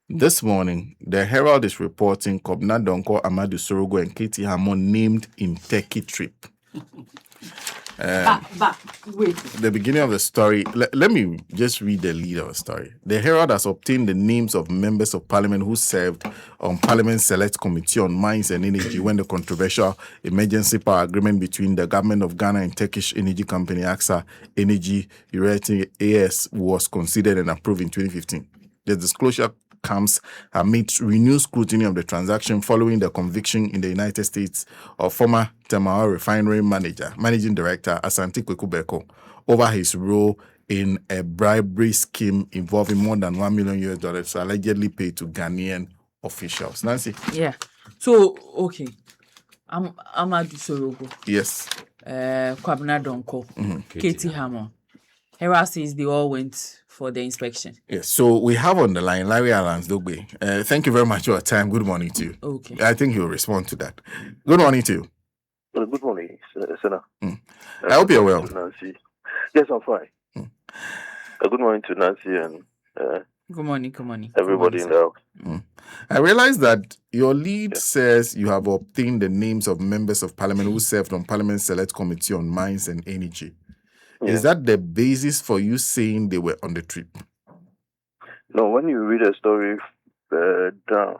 This morning, the Herald is reporting Kobna Donko, Amadu Sorogho, and Katie Hammond named in Turkey trip. Wait. The beginning of the story, let me just read the lead of the story. The Herald has obtained the names of members of parliament who served on Parliament Select Committee on Mines and Energy when the controversial emergency power agreement between the government of Ghana and Turkish energy company Aksa Energy Üretim AS was considered and approved in 2015. The disclosure comes amid renewed scrutiny of the transaction following the conviction in the United States of former Tamawa refinery managing director Asante Kweku Beko over his role in a bribery scheme involving more than $1 million allegedly paid to Ghanaian officials. Nancy? Yeah. So, okay. I'm Amadu Sorogho. Yes. Kwabena Donko. Katie Hammond. Herald says they all went for the inspection. Yes. So we have on the line Larry Alans DOGBE. Thank you very much for your time. Good morning to you. Okay. I think he'll respond to that. Good morning to you. Good morning, Senator. I hope you're well. Nancy. Yes, I'm fine. Good morning to Nancy and Good morning. everybody in the house. I realize that your lead says you have obtained the names of members of parliament who served on Parliament Select Committee on Mines and Energy. Is that the basis for you saying they were on the trip? No, when you read a story down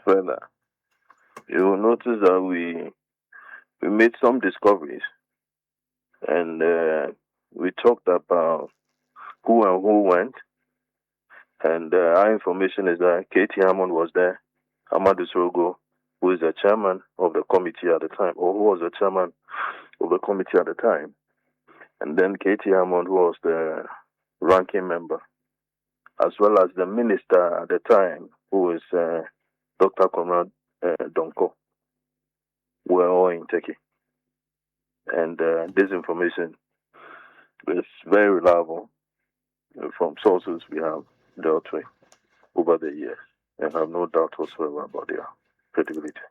further, you will notice that we made some discoveries and we talked about who and who went. And our information is that Katie Hammond was there, Amadu Sorogho, who is the chairman of the committee at the time, or who was the chairman of the committee at the time, and then Katie Hammond, who was the ranking member, as well as the minister at the time, who is Dr. Conrad Donko, were all in Turkey. And this information is very reliable from sources we have dealt with over the years, and I have no doubt whatsoever about their credibility.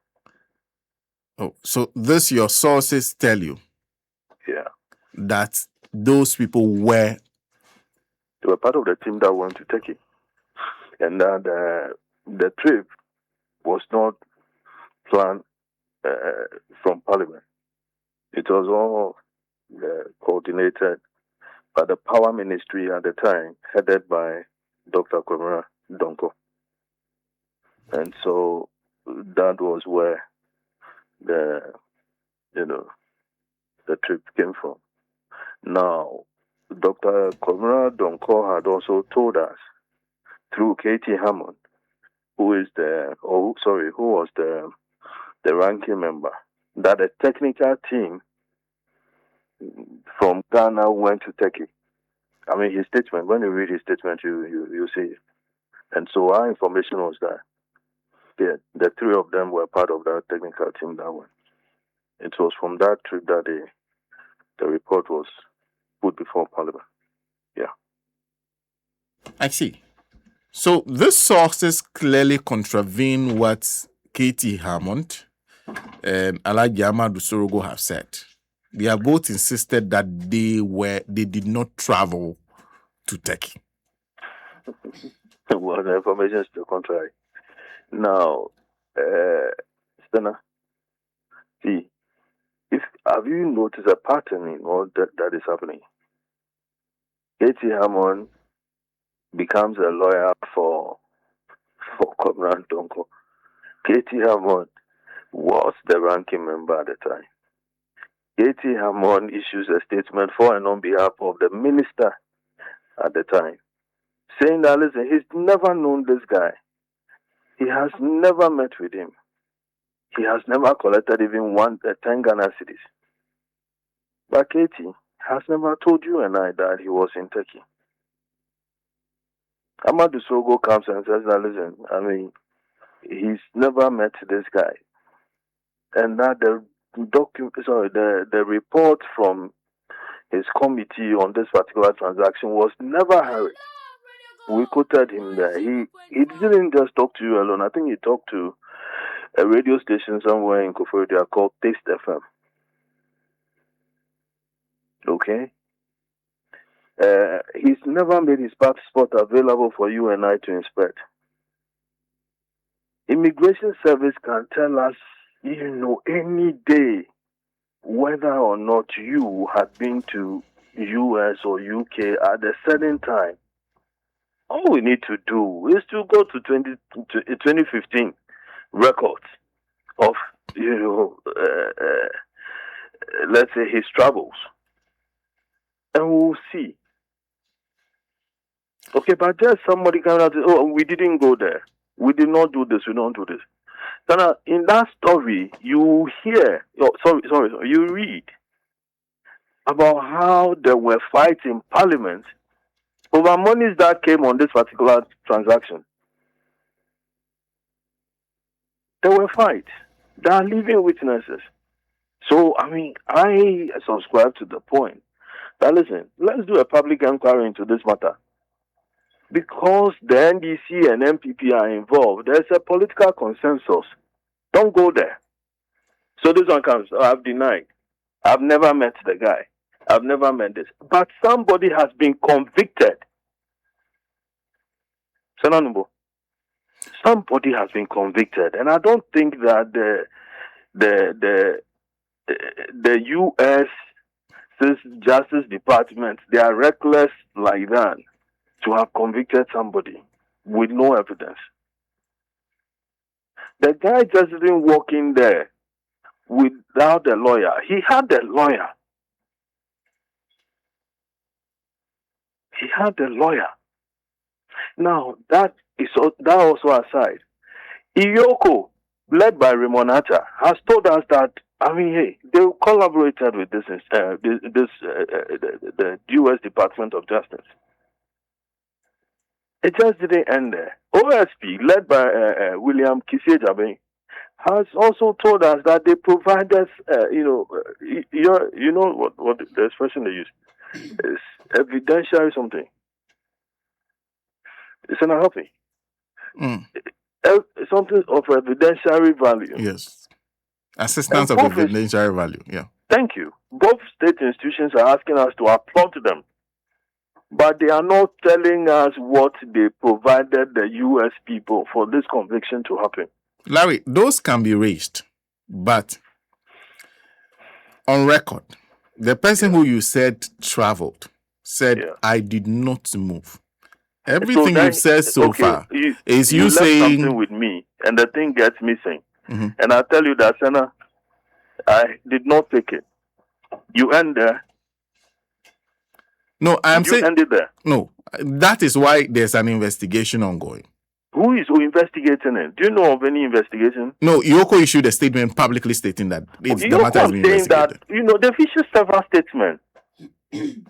Oh, so this your sources tell you? Yeah. That those people were? They were part of the team that went to Turkey, and that the trip was not planned from Parliament. It was all coordinated by the Power Ministry at the time, headed by Dr. Conrad Donko. And so that was where the trip came from. Now, Dr. Conrad Donko had also told us through Katie Hammond, who was the ranking member, that a technical team from Ghana went to Turkey. I mean, his statement, when you read his statement, you see it. And so our information was that the three of them were part of that technical team that went. It was from that trip that the report was put before Parliament. Yeah. I see. So these sources clearly contravene what Katie Hammond and Alhaji Amadu Sorogho have said. They have both insisted that they did not travel to Turkey. Well, the information is to the contrary. Now, Stena, see, have you noticed a pattern in all that is happening? Katie Hammond becomes a lawyer for Conrad Donko. Katie Hammond was the ranking member at the time. Katie Hammond issues a statement for and on behalf of the minister at the time, saying that, listen, he's never known this guy. He has never met with him. He has never collected even 10 Ghana cedis. But Katie has never told you and I that he was in Turkey. Amadu Sorogho comes and says that, listen, I mean, he's never met this guy. And that the report from his committee on this particular transaction was never hurried. We quoted him there. He didn't just talk to you alone. I think he talked to a radio station somewhere in Koforidua called Taste FM. Okay? He's never made his passport available for you and I to inspect. Immigration Service can tell us, any day whether or not you have been to US or UK at a certain time. All we need to do is to go to 2015 records of, let's say his travels, and we'll see. Okay, but just somebody coming out, we didn't go there. We did not do this. We don't do this. So now, in that story, you hear, you read about how there were fights in Parliament over monies that came on this particular transaction. There were fights. There are living witnesses. So, I subscribe to the point that, listen, let's do a public inquiry into this matter. Because the NDC and MPP are involved, there's a political consensus. Don't go there. So this one comes, I've denied. I've never met the guy. I've never met this. But somebody has been convicted. Somebody has been convicted. And I don't think that the U.S. Justice Department, they are reckless like that to have convicted somebody with no evidence. The guy just didn't walk in there without a lawyer. He had a lawyer. Now, that also aside, Iyoko, led by Raymond Atta, has told us that, they collaborated with the U.S. Department of Justice. It just didn't end there. OSP, led by William Kisiejabe, has also told us that they provide us, what the expression they use is evidentiary something. It's not helping. Something of evidentiary value. Yes. Assistance of evidentiary value. Yeah. Thank you. Both state institutions are asking us to applaud them. But they are not telling us what they provided the U.S. people for this conviction to happen. Larry, those can be raised, but on record, the person who you said traveled said, I did not move. Everything you've said so far is you saying something with me, and the thing gets missing. Mm-hmm. And I tell you that, Senna, I did not take it. You end there. No, I'm saying ended there. No, that is why there's an investigation ongoing. Who is investigating it? Do you know of any investigation? No, Iyoko issued a statement publicly stating that the matter has been investigated. That, they've issued several statements. They've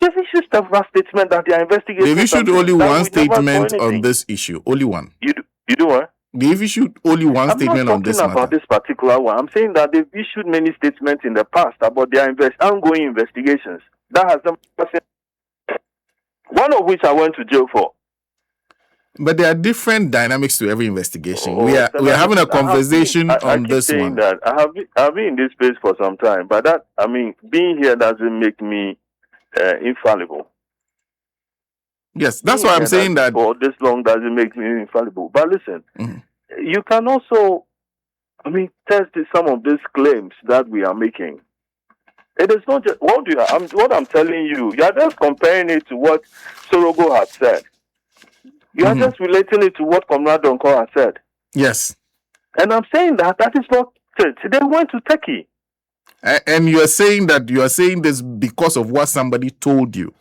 issued several statements that they are investigating. They've issued only one statement on this issue. Only one. You do what? They've issued only one statement on this matter. I'm not talking about this particular one. I'm saying that they've issued many statements in the past about their ongoing investigations. That has them. One of which I went to jail for. But there are different dynamics to every investigation. We are having a conversation on this one. That I've been in this space for some time, but being here doesn't make me infallible. Yes, that's why I'm saying that for this long doesn't make me infallible. But listen, you can also, test some of these claims that we are making. It is not just what I'm telling you. You are just comparing it to what Sorogho had said. You are just relating it to what Comrade Donko has said. Yes. And I'm saying that is not it. They went to Turkey. And you are saying this because of what somebody told you.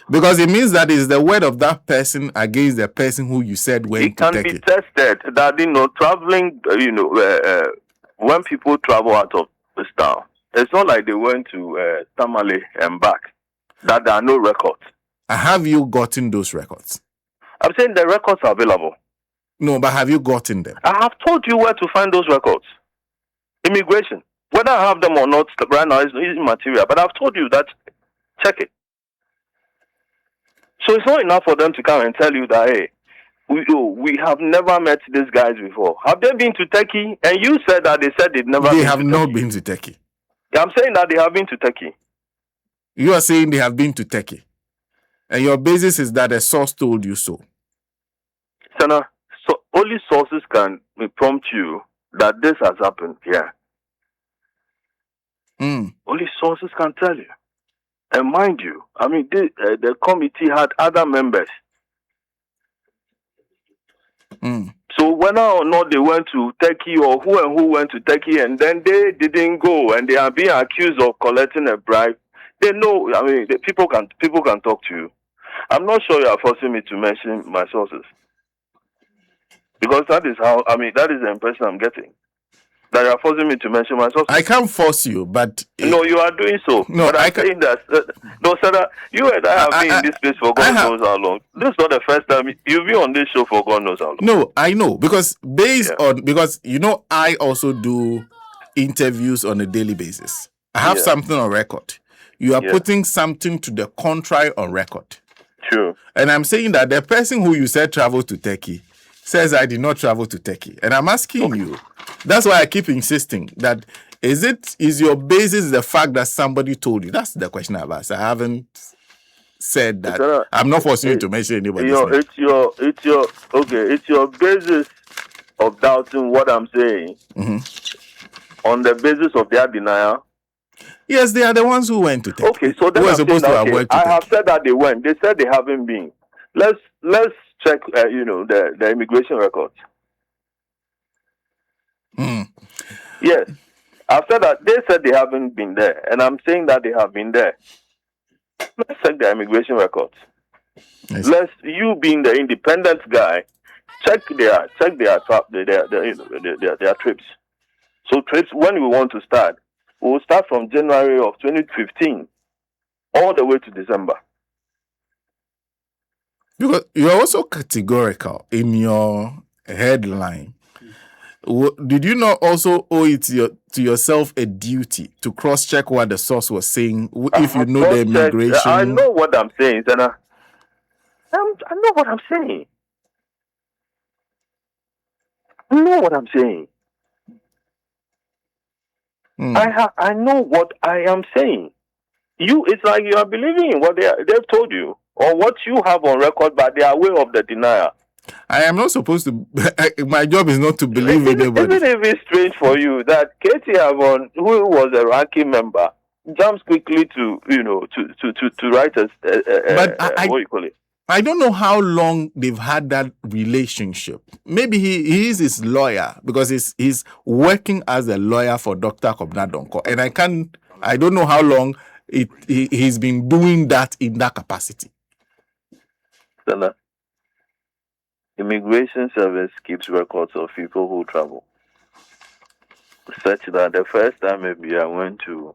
Because it means that is the word of that person against the person who you said went to Turkey. It can be tested that, traveling, when people travel out of this town, it's not like they went to Tamale and back, that there are no records. Have you gotten those records? I'm saying the records are available. No, but have you gotten them? I have told you where to find those records. Immigration. Whether I have them or not right now is immaterial, but I've told you that, check it. So it's not enough for them to come and tell you that, hey, we have never met these guys before. Have they been to Turkey? And you said that they said they've never been to Turkey. They have not been to Turkey. I'm saying that they have been to Turkey. You are saying they have been to Turkey. And your basis is that a source told you so. Sana, so only sources can prompt you that this has happened here. Only sources can tell you. And mind you, I mean, the committee had other members. So whether or not they went to Turkey or who and who went to Turkey and then they didn't go and they are being accused of collecting a bribe, they know. I mean, people can talk to you. I'm not sure you are forcing me to mention my sources because that is how. I mean, that is the impression I'm getting. That you are forcing me to mention my sources. I can't force you, but no, you are doing so. No, but I'm saying that no, Sada, you and I have been in this place for God knows how long. This is not the first time you've been on this show for God knows how long. No, I know because because I also do interviews on a daily basis. I have something on record. You are putting something to the contrary on record. True. And I'm saying that the person who you said traveled to Turkey says I did not travel to Turkey. And I'm asking you, that's why I keep insisting that is your basis the fact that somebody told you? That's the question I've asked. I haven't said that. I'm not forcing you to mention anybody. It's your basis of doubting what I'm saying on the basis of their denial. Yes, they are the ones who went to Turkey. Okay, so then I have said that they went. They said they haven't been. Let's check. The immigration records. Yes, I've said that they said they haven't been there, and I'm saying that they have been there. Let's check the immigration records. Yes. You being the independent guy, check their trips. So trips, when we want to start, we will start from January of 2015 all the way to December. Because you are also categorical in your headline. Did you not also owe it to yourself a duty to cross-check what the source was saying if you know the immigration? I know what I'm saying, Zena. I know what I'm saying. I know what I'm saying. I know what I am saying. It's like you are believing in what they've told you or what you have on record, but they are aware of the denial. I am not supposed to. My job is not to believe in anybody. Isn't it very strange for you that Katie Avon, who was a ranking member, jumps quickly to write what you call it? I don't know how long they've had that relationship. Maybe he is his lawyer because he's working as a lawyer for Dr. Kobna Donko, and I don't know how long he's been doing that in that capacity. Stella. Immigration Service keeps records of people who travel. Such that the first time maybe I went to,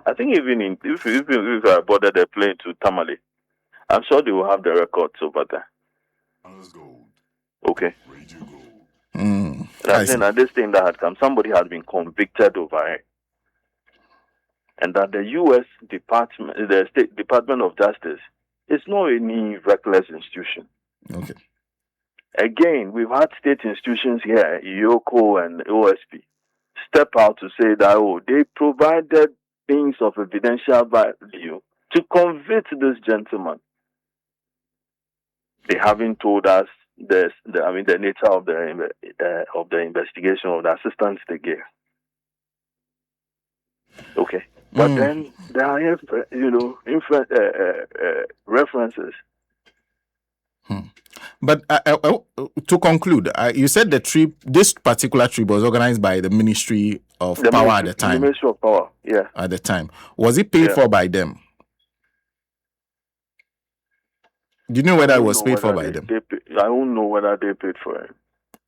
I think even if I boarded a plane to Tamale, I'm sure they will have the records over there. Okay. I think that this thing that had come, somebody had been convicted over it. And that the U.S. the State Department of Justice is not any reckless institution. Okay. Again, we've had state institutions here, IOCO and OSP, step out to say that, they provided things of evidential value to convict this gentleman. They haven't told us the nature of the investigation of the assistance they gave. Okay. But then there are, references. But to conclude, you said this particular trip was organized by the Ministry of Power at the time. The Ministry of Power, yeah. At the time. Was it paid for by them? Do you know whether it was paid for by them? I don't know whether they paid for it.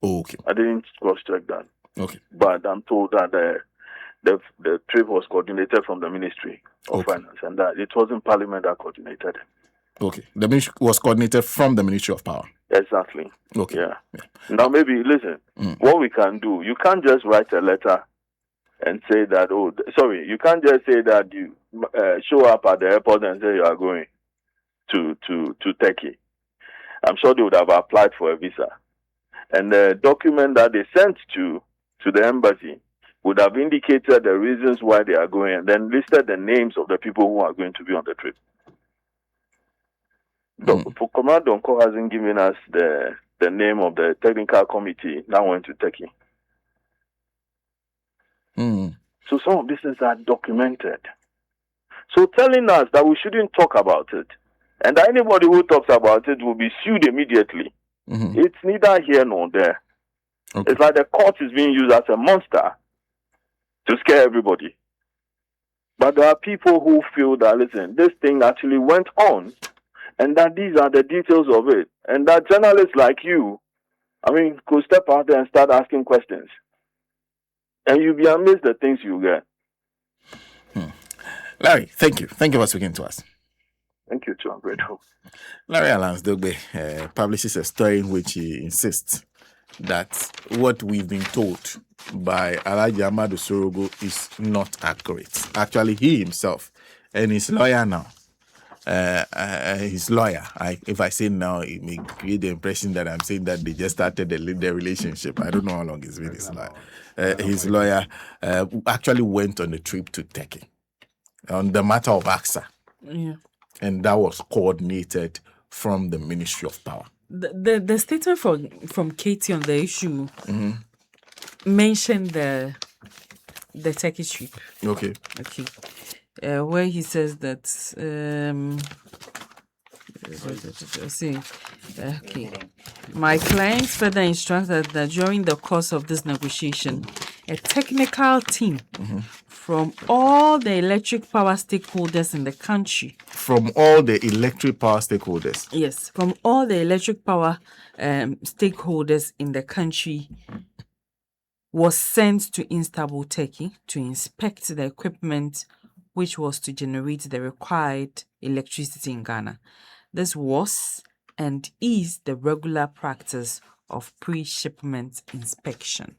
Oh, okay. I didn't cross-check that. Okay. But I'm told that the trip was coordinated from the Ministry of Finance, and that it wasn't Parliament that coordinated it. Okay. The ministry was coordinated from the Ministry of Power. Exactly. Okay. Yeah. Now, maybe, listen, what we can do, you can't just write a letter and say that, you can't just say that you show up at the airport and say you are going to Turkey. I'm sure they would have applied for a visa. And the document that they sent to the embassy would have indicated the reasons why they are going and then listed the names of the people who are going to be on the trip. For Amadu Sorogho hasn't given us the name of the technical committee that went to Turkey. So some of these things are documented. So telling us that we shouldn't talk about it, and that anybody who talks about it will be sued immediately, it's neither here nor there. Okay. It's like the court is being used as a monster to scare everybody. But there are people who feel that, listen, this thing actually went on, and that these are the details of it, and that journalists like you, could step out there and start asking questions. And you'll be amazed at things you get. Larry, thank you. Thank you for speaking to us. Thank you, too. I'm grateful. Larry Alance DOGBE publishes a story in which he insists that what we've been told by Alhaji Amadu Sorogho is not accurate. Actually, he himself and his lawyer now, if I say now, it may create the impression that I'm saying that they just started the relationship. I don't know how long it's been. His lawyer actually went on a trip to Turkey on the matter of Aksa. Yeah. And that was coordinated from the Ministry of Power. The statement from Katie on the issue mentioned the Turkish trip. Okay. Where he says that my clients further instructed that during the course of this negotiation, a technical team from all the electric power stakeholders in the country. From all the electric power stakeholders? Yes, from all the electric power stakeholders in the country was sent to Istanbul, Turkey to inspect the equipment which was to generate the required electricity in Ghana. This was and is the regular practice of pre-shipment inspection.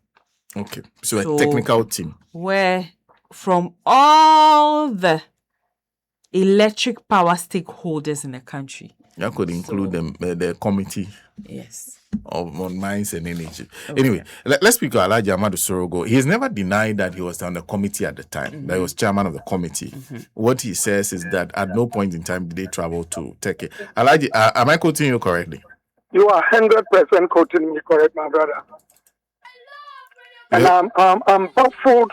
Okay, so a technical team. Where from all the electric power stakeholders in the country. That could include the committee. Yes. On mines and energy. Okay. Anyway, let's speak to Alhaji Amadu Sorogho. He's never denied that he was on the committee at the time, that he was chairman of the committee. What he says is that at no point in time did they travel to Turkey. Alhaji, am I quoting you correctly? You are 100% quoting me correct, my brother. And I'm baffled.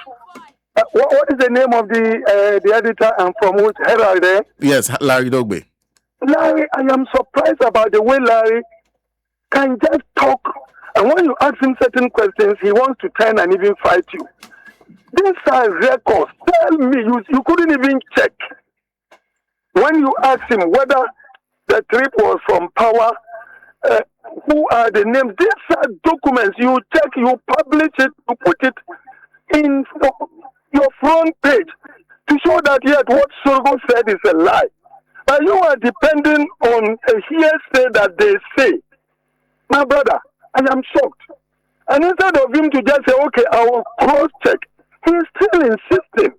What is the name of the editor and from which Herald there? Yes, Larry DOGBE. Larry, I am surprised about the way Larry can just talk, and when you ask him certain questions, he wants to turn and even fight you. These are records. Tell me, you couldn't even check. When you ask him whether the trip was from Power, who are the names? These are documents. You check, you publish it, you put it in your front page to show that yet what Sorogho said is a lie. But you are depending on a hearsay that they say. My brother, I am shocked. And instead of him to just say, okay, I will cross-check, he is still insisting.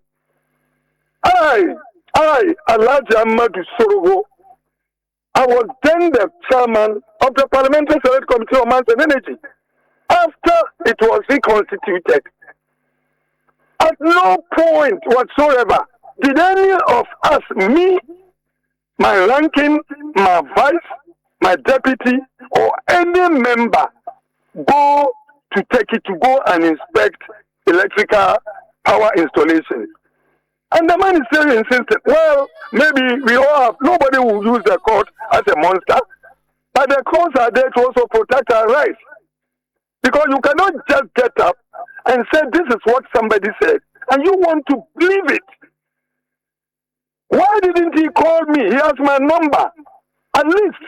I, Alhaji Amadu Sorogho, I was then the chairman of the Parliamentary Select Committee on Mines and Energy after it was reconstituted. At no point whatsoever did any of us, me, my ranking, my vice, my deputy, or any member go to Turkey to go and inspect electrical power installations. And the man is still insisting, well, maybe nobody will use the court as a monster, but the courts are there to also protect our rights. Because you cannot just get up and say this is what somebody said, and you want to believe it. Why didn't he call me? He has my number. At least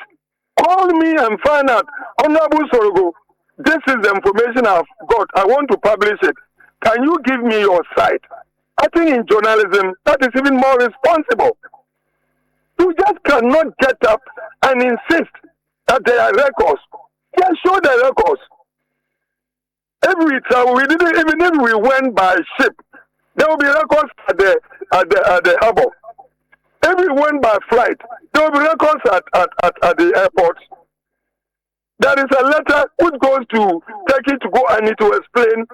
call me and find out, Honorable Sorogho, this is the information I've got. I want to publish it. Can you give me your side? I think in journalism, that is even more responsible. You just cannot get up and insist that there are records. Just show the records. Every time even if we went by ship, there will be records at the harbor. If we went by flight, there will be records at the airport. There is a letter which goes to Turkey to go and need to explain.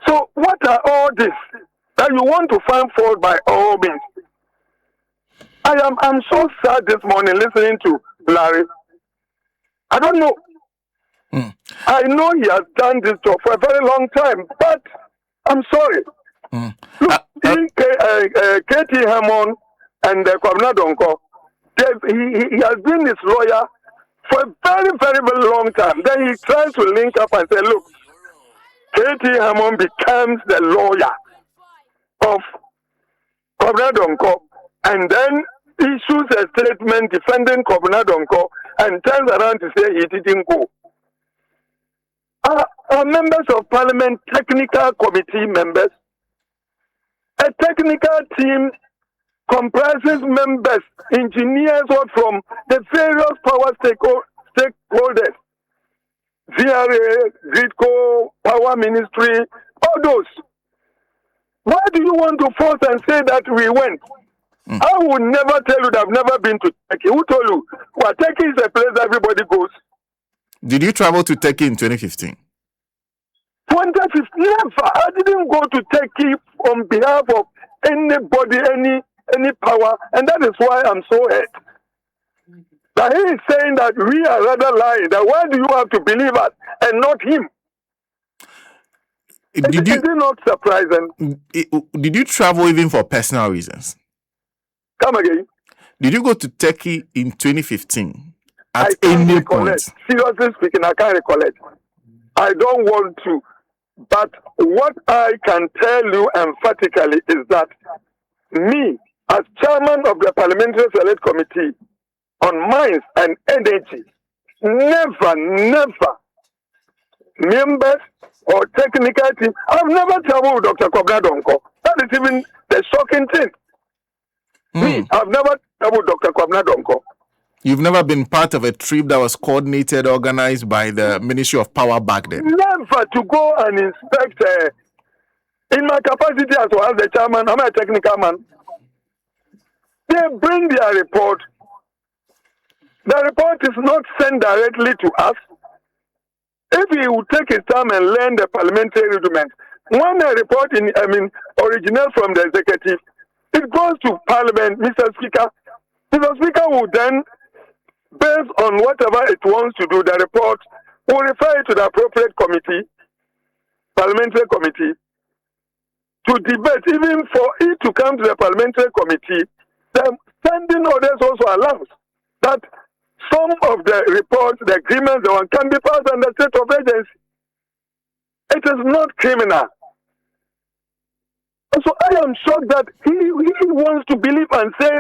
So what are all this that you want to find fault by all means? I'm so sad this morning listening to Larry. I don't know. I know he has done this job for a very long time, but I'm sorry. Look, K.T. Hammond and Kwabena Donko, he has been his lawyer for a very, very, very long time. Then he tries to link up and say, look, K.T. Hammond becomes the lawyer of Kwabena Donko, and then issues a statement defending Kwabena Donko and turns around to say he didn't go. Are members of parliament technical committee members? A technical team comprises members, engineers, or from the various power stakeholders, VRA, GRIDCO, Power Ministry, all those. Why do you want to force and say that we went? I would never tell you that I've never been to Turkey. Who told you? Well, Turkey is a place everybody goes. Did you travel to Turkey in 2015? 2015, never. I didn't go to Turkey on behalf of anybody, any power, and that is why I'm so hurt. That he is saying that we are rather lying. That why do you have to believe us and not him? Is it not surprising? Did you travel even for personal reasons? Come again. Did you go to Turkey in 2015 at any point? Seriously speaking, I can't recollect. I don't want to. But what I can tell you emphatically is that me, as chairman of the Parliamentary Select Committee on Mines and Energy, never members or technical team, I've never traveled with Dr. Kwabena Donko. That is even the shocking thing. Me, I've never traveled with Dr. Kwabena Donko. You've never been part of a trip that was coordinated, organized by the Ministry of Power back then? Never to go and inspect. In my capacity as well as the chairman, I'm a technical man. They bring their report. The report is not sent directly to us. If he would take his time and learn the parliamentary rudiments, when a report originates from the executive, it goes to Parliament, Mr. Speaker. Mr. Speaker will then, based on whatever it wants to do, the report will refer it to the appropriate committee, parliamentary committee, to debate. Even for it to come to the parliamentary committee, the standing orders also allows that some of the reports, the agreements, the one can be passed under state of urgency. It is not criminal. So I am shocked that he wants to believe and say,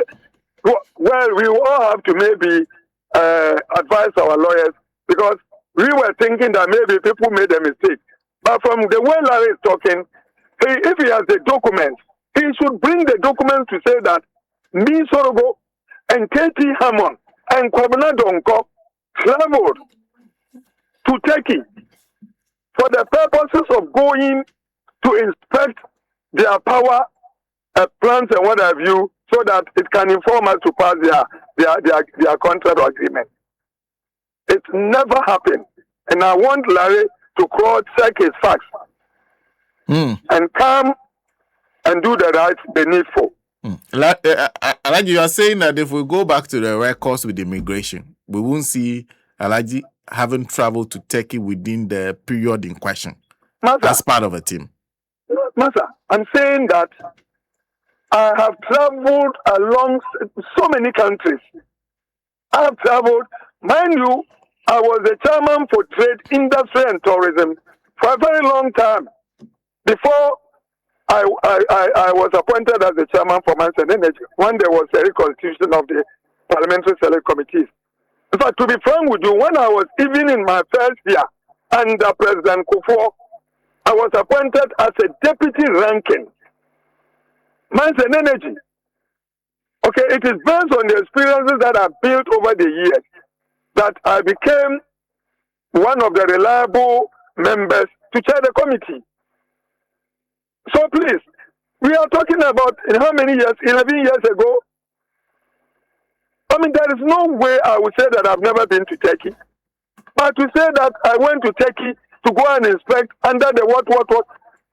well, we all have to maybe advise our lawyers, because we were thinking that maybe people made a mistake. But from the way Larry is talking, if he has the documents, he should bring the documents to say that me, Sorogho, and K.T. Hammond and Kwabena Donko traveled to Turkey for the purposes of going to inspect their power plants and what have you, so that it can inform us to pass their contract or agreement. It never happened. And I want Larry to cross-check his facts and come and do the right, the needful. Alaji, you are saying that if we go back to the records with immigration, we won't see Alaji having traveled to Turkey within the period in question as part of a team. Master, I'm saying that I have traveled along so many countries. I have traveled, mind you, I was the chairman for trade, industry, and tourism for a very long time. Before I was appointed as the chairman for Mines and Energy, when there was a reconstitution of the Parliamentary Select Committees. In fact, to be frank with you, when I was even in my first year under President Kufuor, I was appointed as a deputy ranking Mines and Energy. Okay, it is based on the experiences that I've built over the years that I became one of the reliable members to chair the committee. So please, we are talking about in how many years? 11 years ago. I mean, there is no way I would say that I've never been to Turkey. But to say that I went to Turkey to go and inspect under the what,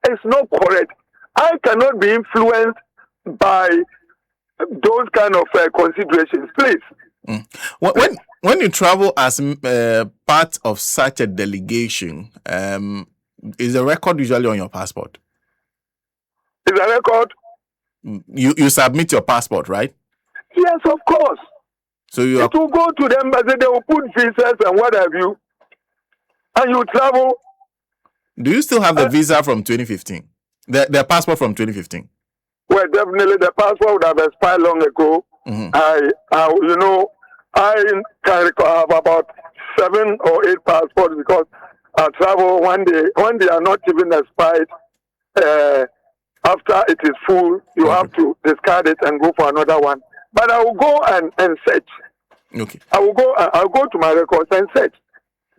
is not correct. I cannot be influenced by those kind of considerations. Please, When you travel as part of such a delegation, is a record usually on your passport? Is a record? You submit your passport, right? Yes, of course. So you it will go to the embassy, they will put visas and what have you, and you travel. Do you still have the visa from 2015? The passport from 2015? Well, definitely the passport would have expired long ago. Mm-hmm. I can recall have about 7 or 8 passports because I travel when they are not even expired. After it is full, you have to discard it and go for another one. But I will go and search. Okay. I'll go to my records and search.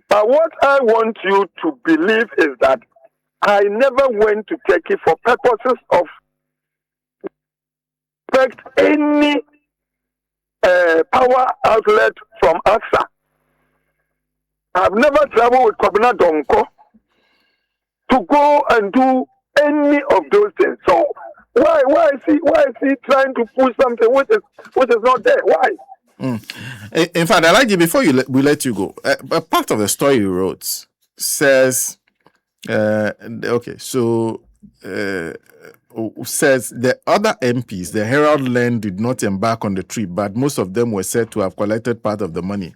But what I want you to believe is that I never went to Turkey for purposes of any power outlet from Aksa. I've never traveled with Kwabena Donko to go and do any of those things. So why is he trying to push something which is not there? Why? In fact, I like you before we let you go. A part of the story you wrote says, says the other MPs, the Herald learned did not embark on the trip, but most of them were said to have collected part of the money.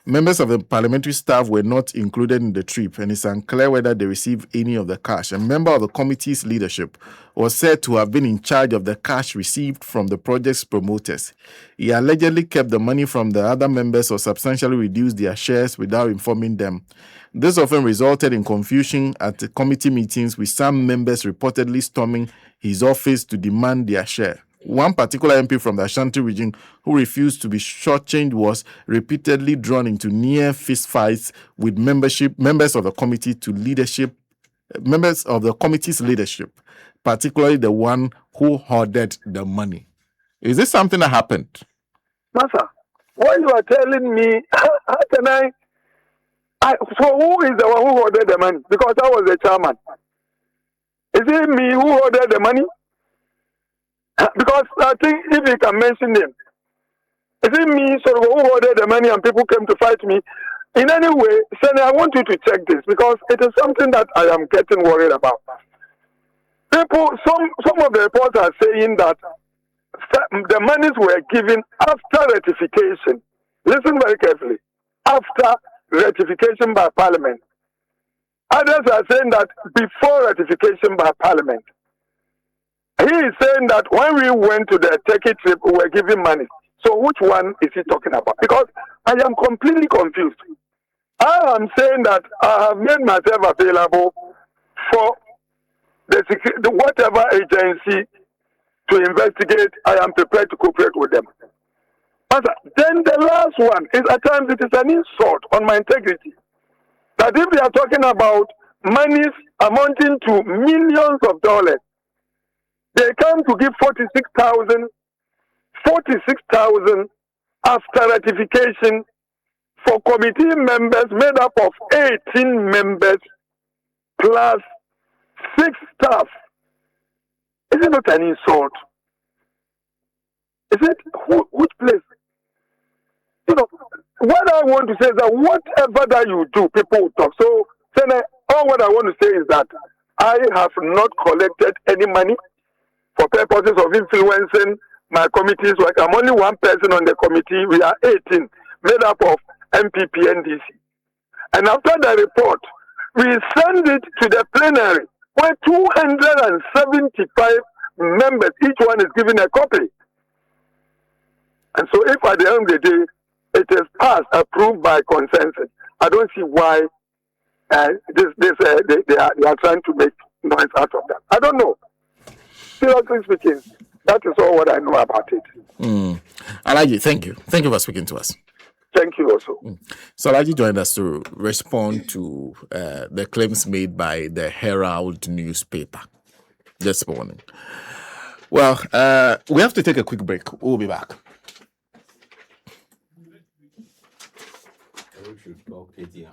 Members of the parliamentary staff were not included in the trip, and it's unclear whether they received any of the cash. A member of the committee's leadership was said to have been in charge of the cash received from the project's promoters. He allegedly kept the money from the other members or substantially reduced their shares without informing them. This often resulted in confusion at the committee meetings, with some members reportedly storming his office to demand their share. One particular MP from the Ashanti region who refused to be shortchanged was repeatedly drawn into near fistfights with members of the committee's leadership, particularly the one who hoarded the money. Is this something that happened? Master, what you are telling me, how can I? So who is the one who hoarded the money? Because I was the chairman. Is it me who hoarded the money? Because I think if you can mention them, is it me who ordered the money and people came to fight me? In any way, Senna, I want you to check this because it is something that I am getting worried about. People, some of the reports are saying that the monies were given after ratification. Listen very carefully. After ratification by Parliament. Others are saying that before ratification by Parliament. He is saying that when we went to the Turkey trip, we were giving money. So which one is he talking about? Because I am completely confused. I am saying that I have made myself available for the whatever agency to investigate. I am prepared to cooperate with them. But then the last one is at times it is an insult on my integrity. That if they are talking about monies amounting to millions of dollars, they come to give 46,000 after ratification for committee members made up of 18 members plus 6 staff. Is it not an insult? Is it? Which place? What I want to say is that whatever that you do, people will talk. So, all what I want to say is that I have not collected any money for purposes of influencing my committee's work. I'm only one person on the committee. We are 18, made up of MPP and DC. And after the report, we send it to the plenary, where 275 members, each one is given a copy. And so if at the end of the day, it is passed, approved by consensus, I don't see why they are trying to make noise out of that. I don't know. Seriously speaking, that is all what I know about it. Alaji, thank you. Thank you for speaking to us. Thank you also. So Alaji joined us to respond to the claims made by the Herald newspaper this morning. Well, we have to take a quick break. We'll be back. We should talk 80